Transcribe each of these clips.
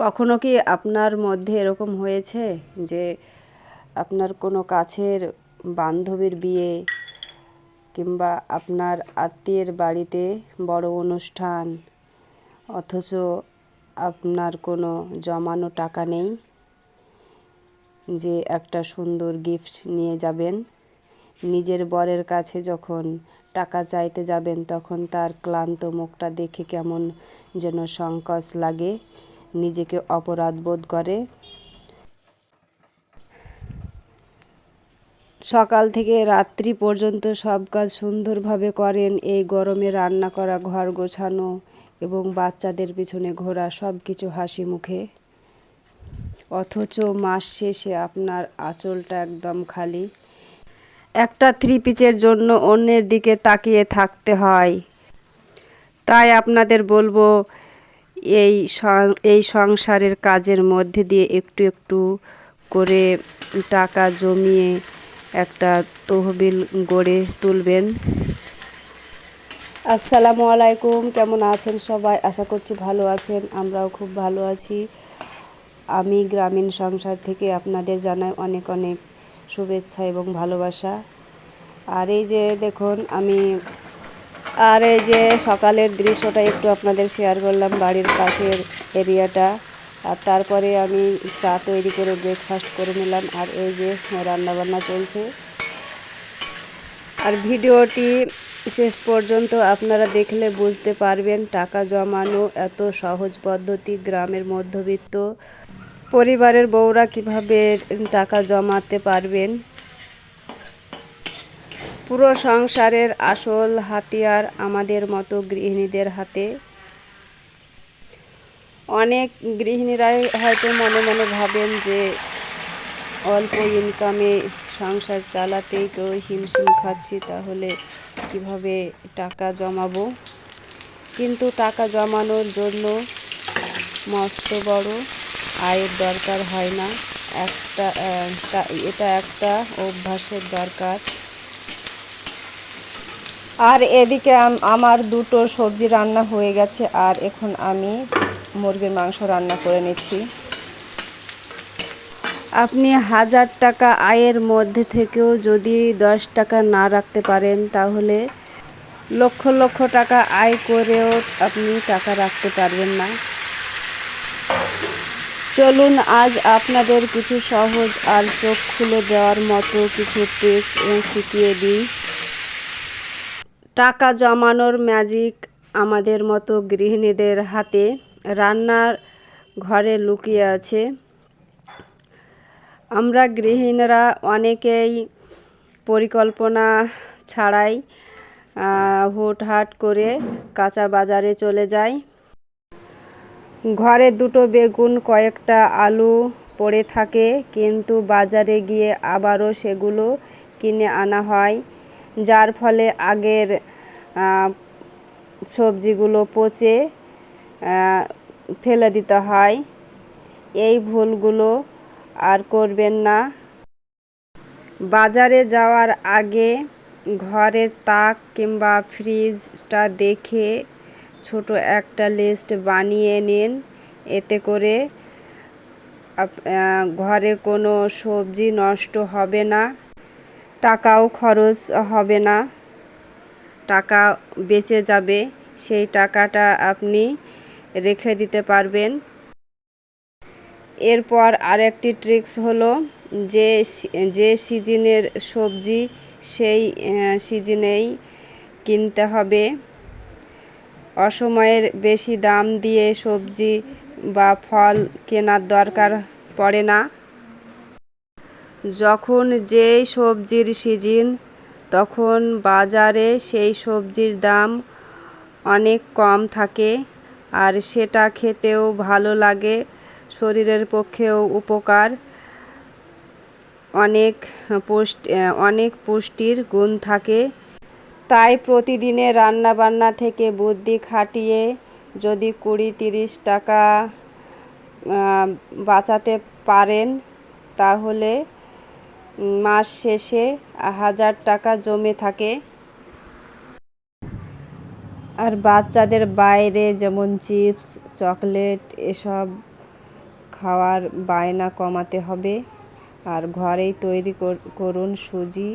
কখনো কি আপনার মধ্যে এরকম হয়েছে যে আপনার কোনো কাছের বান্ধবীর বিয়ে কিংবা আপনার আত্মীয়ের বাড়িতে বড় অনুষ্ঠান, অথচ আপনার কোনো জমানো টাকা নেই যে একটা সুন্দর গিফট নিয়ে যাবেন? নিজের বরের কাছে যখন টাকা চাইতে যাবেন তখন তার ক্লান্ত মুখটা দেখে কেমন যেন সংকোচ লাগে, নিজেকে অপরাধ বোধ করে। সকাল থেকে রাত্রি পর্যন্ত সব কাজ সুন্দরভাবে করেন, এই গরমে রান্না করা, ঘর গোছানো এবং বাচ্চাদের পিছনে ঘোরা, সব কিছু হাসি মুখে। অথচ মাস শেষে আপনার আঁচলটা একদম খালি। একটা থ্রি পিসের জন্য অন্যের দিকে তাকিয়ে থাকতে হয়। তাই আপনাদের বলবো, এই সংসারের কাজের মধ্যে দিয়ে একটু একটু করে টাকা জমিয়ে একটা তহবিল গড়ে তুলবেন। আসসালামু আলাইকুম, কেমন আছেন সবাই? আশা করছি ভালো আছেন, আমরাও খুব ভালো আছি। আমি গ্রামীণ সংসার থেকে আপনাদের জানাই অনেক অনেক শুভেচ্ছা এবং ভালোবাসা। আর এই যে দেখুন, এই যে সকালের দৃশ্যটা একটু আপনাদের শেয়ার করলাম, বাড়ির পাশের এরিয়াটা। আর তারপরে আমি চা তৈরি করে ব্রেকফাস্ট করে নিলাম, আর এই যে রান্নাবান্না চলছে। আর ভিডিওটি শেষ পর্যন্ত আপনারা দেখলে বুঝতে পারবেন টাকা জমানো এত সহজ পদ্ধতি গ্রামের মধ্যবিত্ত পরিবারের বউরা কিভাবে টাকা জমাতে পারবেন। পুরো সংসারের আসল হাতিয়ার আমাদের মতো গৃহিণীদের হাতে। অনেক গৃহিণীরাই হয়তো মনে মনে ভাবেন যে অল্প ইনকামে সংসার চালাতেই তো হিমশিম খাচ্ছি, তাহলে কিভাবে টাকা জমাবো। কিন্তু টাকা জমানোর জন্য মস্ত বড় আয়ের দরকার হয় না, এটা একটা অভ্যাসের দরকার। আর এদিকে আমার দুটো সবজি রান্না হয়ে গেছে, আর এখন আমি মুরগির মাংস রান্না করে নিচ্ছি। আপনি 1000 টাকা আয়ের মধ্যে থেকেও যদি 10 টাকা না রাখতে পারেন, তাহলে লক্ষ লক্ষ টাকা আয় করেও আপনি টাকা রাখতে পারবেন না। চলুন আজ আপনাদের কিছু সহজ আর চোখ খুলে দেওয়ার মতো কিছু ট্রিক্স শিখিয়ে দিই। টাকা জমানোর ম্যাজিক আমাদের মতো গৃহিণীদের হাতে, রান্নার ঘরে লুকিয়ে আছে। আমরা গৃহিণীরা অনেকেই পরিকল্পনা ছাড়াই হুটহাট করে কাঁচা বাজারে চলে যাই। ঘরে দুটো বেগুন, কয়েকটা আলু পড়ে থাকে, কিন্তু বাজারে গিয়ে আবারও সেগুলো কিনে আনা হয়, যার ফলে আগের সবজিগুলো পচে ফেলে দিতে হয়। এই ভুলগুলো আর করবেন না। বাজারে যাওয়ার আগে ঘরের তাক কিংবা ফ্রিজটা দেখে ছোট একটা লিস্ট বানিয়ে নিন। এতে করে ঘরে কোনো সবজি নষ্ট হবে না, টাকাও খরচ হবে না, টাকা বেঁচে যাবে। সেই টাকাটা আপনি রেখে দিতে পারবেন। এরপর আরেকটি ট্রিক্স হলো, যে সিজনের সবজি সেই সিজনেই কিনতে হবে। অসময়ের বেশি দাম দিয়ে সবজি বা ফল কেনার দরকার পড়ে না। যখন যেই সবজির সিজন, তখন বাজারে সেই সবজির দাম অনেক কম থাকে, আর সেটা খেতেও ভালো লাগে, শরীরের পক্ষেও উপকার, অনেক পুষ্টির গুণ থাকে। তাই প্রতিদিনের রান্নাবান্না থেকে বুদ্ধি খাটিয়ে যদি 20-30 টাকা বাঁচাতে পারেন, তাহলে মাস শেষে 1000 টাকা জমে থাকে। আর বাচ্চাদের বাইরে যেমন চিপস, চকলেট এসব খাওয়ার বায়না কমাতে হবে। আর ঘরেই তৈরি করুন সুজি,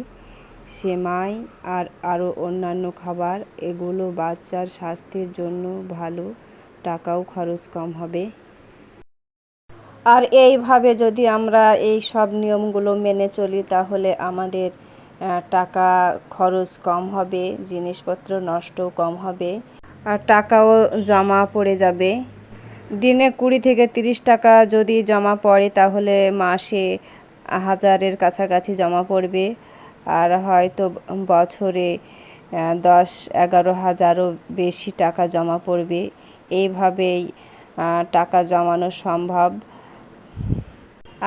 সেমাই আর আরও অন্যান্য খাবার। এগুলো বাচ্চার স্বাস্থ্যের জন্য ভালো, টাকাও খরচ কম হবে। আর এইভাবে যদি আমরা এই সব নিয়মগুলো মেনে চলি তাহলে আমাদের টাকা খরচ কম হবে, জিনিসপত্র নষ্টও কম হবে, আর টাকাও জমা পড়ে যাবে। দিনে 20 থেকে 30 টাকা যদি জমা পড়ে তাহলে মাসে 1000-এর কাছাকাছি জমা পড়বে। আর হয়তো বছরে 10-11 হাজারও বেশি টাকা জমা পড়বে। এইভাবেই টাকা জমানো সম্ভব।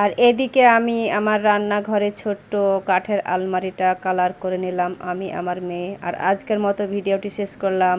আর এদিকে আমি আমার রান্নাঘরে ছোট্ট কাঠের আলমারিটা কালার করে নিলাম, আমি আমার মেয়ে। আর আজকের মতো ভিডিওটি শেষ করলাম।